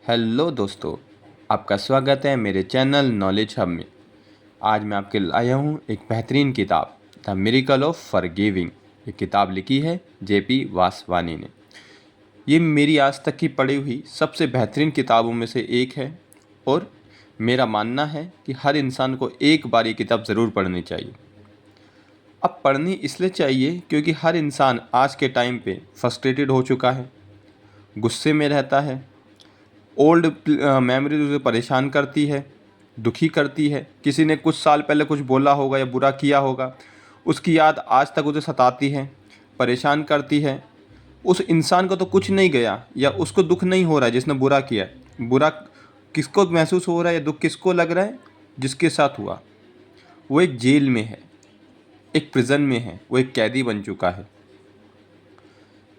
Hello दोस्तों, आपका स्वागत है मेरे चैनल नॉलेज हब में। आज मैं आपके लाया हूँ एक बेहतरीन किताब, द मिरेकल ऑफ फॉरगिविंग। ये किताब लिखी है जेपी वासवानी ने। ये मेरी आज तक की पढ़ी हुई सबसे बेहतरीन किताबों में से एक है और मेरा मानना है कि हर इंसान को एक बार ये किताब ज़रूर पढ़नी चाहिए। अब पढ़नी इसलिए चाहिए क्योंकि हर इंसान आज के टाइम पे फ्रस्ट्रेटेड हो चुका है, गुस्से में रहता है, ओल्ड मेमोरीज उसे परेशान करती है, दुखी करती है। किसी ने कुछ साल पहले कुछ बोला होगा या बुरा किया होगा, उसकी याद आज तक उसे सताती है, परेशान करती है। उस इंसान को तो कुछ नहीं गया या उसको दुख नहीं हो रहा है जिसने बुरा किया है। बुरा किसको महसूस हो रहा है या दुख किसको लग रहा है? जिसके साथ हुआ। वो एक जेल में है, एक प्रिजन में है, वो एक कैदी बन चुका है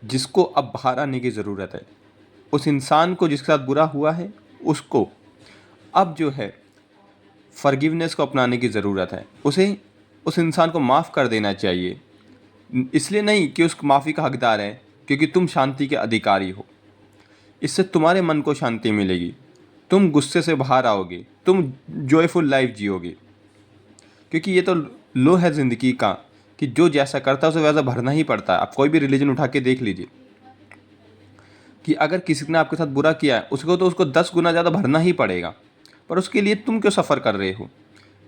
जिसको अब बाहर आने की ज़रूरत है। उस इंसान को जिसके साथ बुरा हुआ है उसको अब जो है फॉरगिवनेस को अपनाने की ज़रूरत है। उसे उस इंसान को माफ़ कर देना चाहिए, इसलिए नहीं कि उस माफ़ी का हकदार है, क्योंकि तुम शांति के अधिकारी हो। इससे तुम्हारे मन को शांति मिलेगी, तुम गुस्से से बाहर आओगे, तुम जॉयफुल लाइफ जियोगे। क्योंकि ये तो लो है ज़िंदगी का कि जो जैसा करता है उसे वैसा भरना ही पड़ता है। आप कोई भी रिलीजन उठा के देख लीजिए कि अगर किसी ने आपके साथ बुरा किया है उसको तो उसको 10 गुना ज़्यादा भरना ही पड़ेगा। पर उसके लिए तुम क्यों सफ़र कर रहे हो?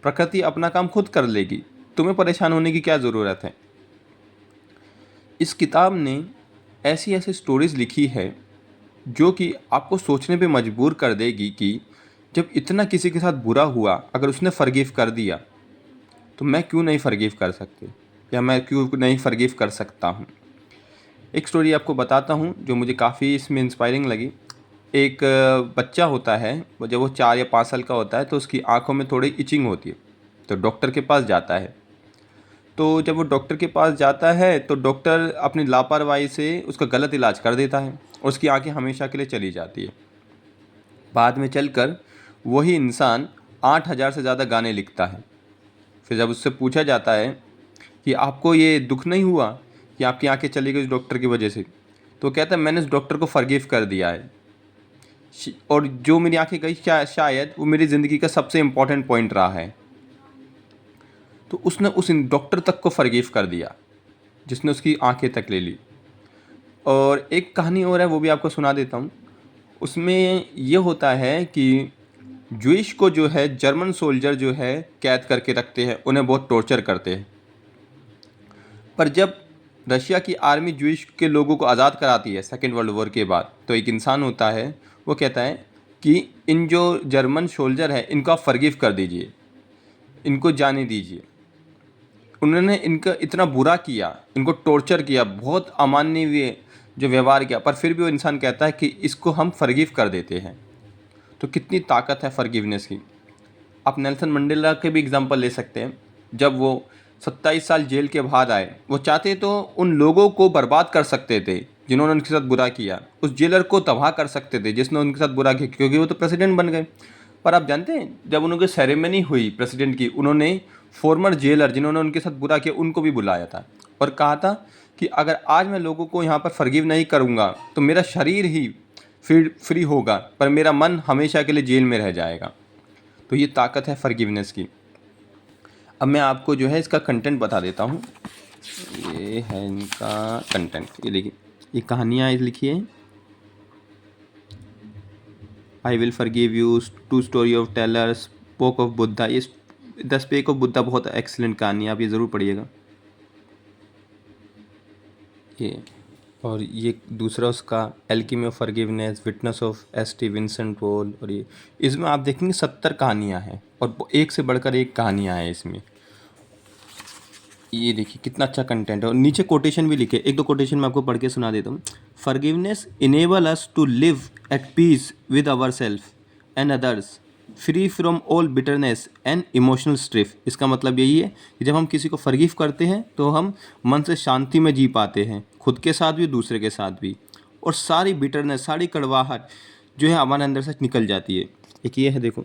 प्रकृति अपना काम खुद कर लेगी, तुम्हें परेशान होने की क्या ज़रूरत है? इस किताब ने ऐसी ऐसी स्टोरीज़ लिखी है जो कि आपको सोचने पे मजबूर कर देगी कि जब इतना किसी के साथ बुरा हुआ, अगर उसने फॉरगिव कर दिया तो मैं क्यों नहीं फॉरगिव कर सकती, या मैं क्यों नहीं फॉरगिव कर सकता हूँ। एक स्टोरी आपको बताता हूँ जो मुझे काफ़ी इसमें इंस्पायरिंग लगी। एक बच्चा होता है, वो जब वो 4 या 5 साल का होता है तो उसकी आँखों में थोड़ी इचिंग होती है, तो डॉक्टर के पास जाता है। तो जब वो डॉक्टर के पास जाता है तो डॉक्टर अपनी लापरवाही से उसका गलत इलाज कर देता है, उसकी आँखें हमेशा के लिए चली जाती है। बाद में चलकर वही इंसान 8,000 से ज़्यादा गाने लिखता है। फिर जब उससे पूछा जाता है कि आपको ये दुख नहीं हुआ कि आपकी आंखें चली गई उस डॉक्टर की वजह से, तो कहता है मैंने उस डॉक्टर को फॉरगिव कर दिया है, और जो मेरी आंखें गई शायद वो मेरी ज़िंदगी का सबसे इम्पोर्टेंट पॉइंट रहा है। तो उसने उस डॉक्टर तक को फॉरगिव कर दिया जिसने उसकी आंखें तक ले ली। और एक कहानी और है, वो भी आपको सुना देता हूँ। उसमें ये होता है कि जूइश को जो है जर्मन सोल्जर जो है कैद करके रखते हैं, उन्हें बहुत टॉर्चर करते हैं। पर जब रशिया की आर्मी जूइश के लोगों को आज़ाद कराती है सेकेंड वर्ल्ड वॉर के बाद, तो एक इंसान होता है, वो कहता है कि इन जो जर्मन सोल्जर है इनको आप फॉरगिव कर दीजिए, इनको जाने दीजिए। उन्होंने इनका इतना बुरा किया, इनको टॉर्चर किया, बहुत अमानवीय जो व्यवहार किया, पर फिर भी वो इंसान कहता है कि इसको हम फॉरगिव कर देते हैं। तो कितनी ताकत है फॉरगिवनेस की। आप नेल्सन मंडेला के भी एग्जांपल ले सकते हैं। जब वो 27 साल जेल के बाहर आए, वो चाहते तो उन लोगों को बर्बाद कर सकते थे जिन्होंने उनके साथ बुरा किया, उस जेलर को तबाह कर सकते थे जिसने उनके साथ बुरा किया, क्योंकि वो तो प्रेसिडेंट बन गए। पर आप जानते हैं जब उनकी सेरेमनी हुई प्रेसिडेंट की, उन्होंने फॉर्मर जेलर जिन्होंने उनके साथ बुरा किया उनको भी बुलाया था और कहा था कि अगर आज मैं लोगों को यहाँ पर फॉरगिव नहीं करूँगा तो मेरा शरीर ही फिर फ्री होगा, पर मेरा मन हमेशा के लिए जेल में रह जाएगा। तो ये ताकत है फॉरगिवनेस की। अब मैं आपको जो है इसका कंटेंट बता देता हूँ। ये है इनका कंटेंट, ये देखिए, ये कहानियाँ लिखी है। I will forgive you, two story of tailor, spoke of Buddha. ये द स्पेक ऑफ बुद्धा बहुत एक्सीलेंट कहानी है, आप ये ज़रूर पढ़िएगा। ये और ये दूसरा उसका alchemy of forgiveness, witness of ST. Vincent Paul. और ये इसमें आप देखेंगे 70 कहानियाँ हैं और एक से बढ़कर एक कहानियाँ हैं इसमें। ये देखिए कितना अच्छा कंटेंट है, और नीचे कोटेशन भी लिखे, एक दो कोटेशन मैं आपको पढ़ के सुना देता हूँ। Forgiveness enable us to live at peace with our self and others, free from all bitterness and emotional stress. इसका मतलब यही है कि जब हम किसी को फॉरगिव करते हैं तो हम मन से शांति में जी पाते हैं, खुद के साथ भी दूसरे के साथ भी, और सारी बिटरनेस, सारी कड़वाहट जो है हमारे अंदर से निकल जाती है। एक ये है, देखो,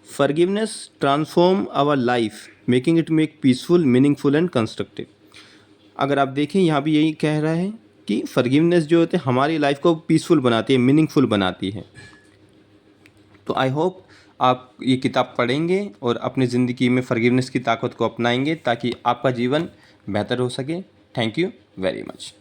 forgiveness transform our life, making it make peaceful, meaningful and constructive. अगर आप देखें यहाँ भी यही कह रहा है कि फॉरगिवनेस जो होते हैं हमारी लाइफ को पीसफुल बनाती है, मीनिंगफुल बनाती है। तो आई होप आप ये किताब पढ़ेंगे और अपनी ज़िंदगी में फॉरगिवनेस की ताकत को अपनाएंगे ताकि आपका जीवन बेहतर हो सके। Thank you very much.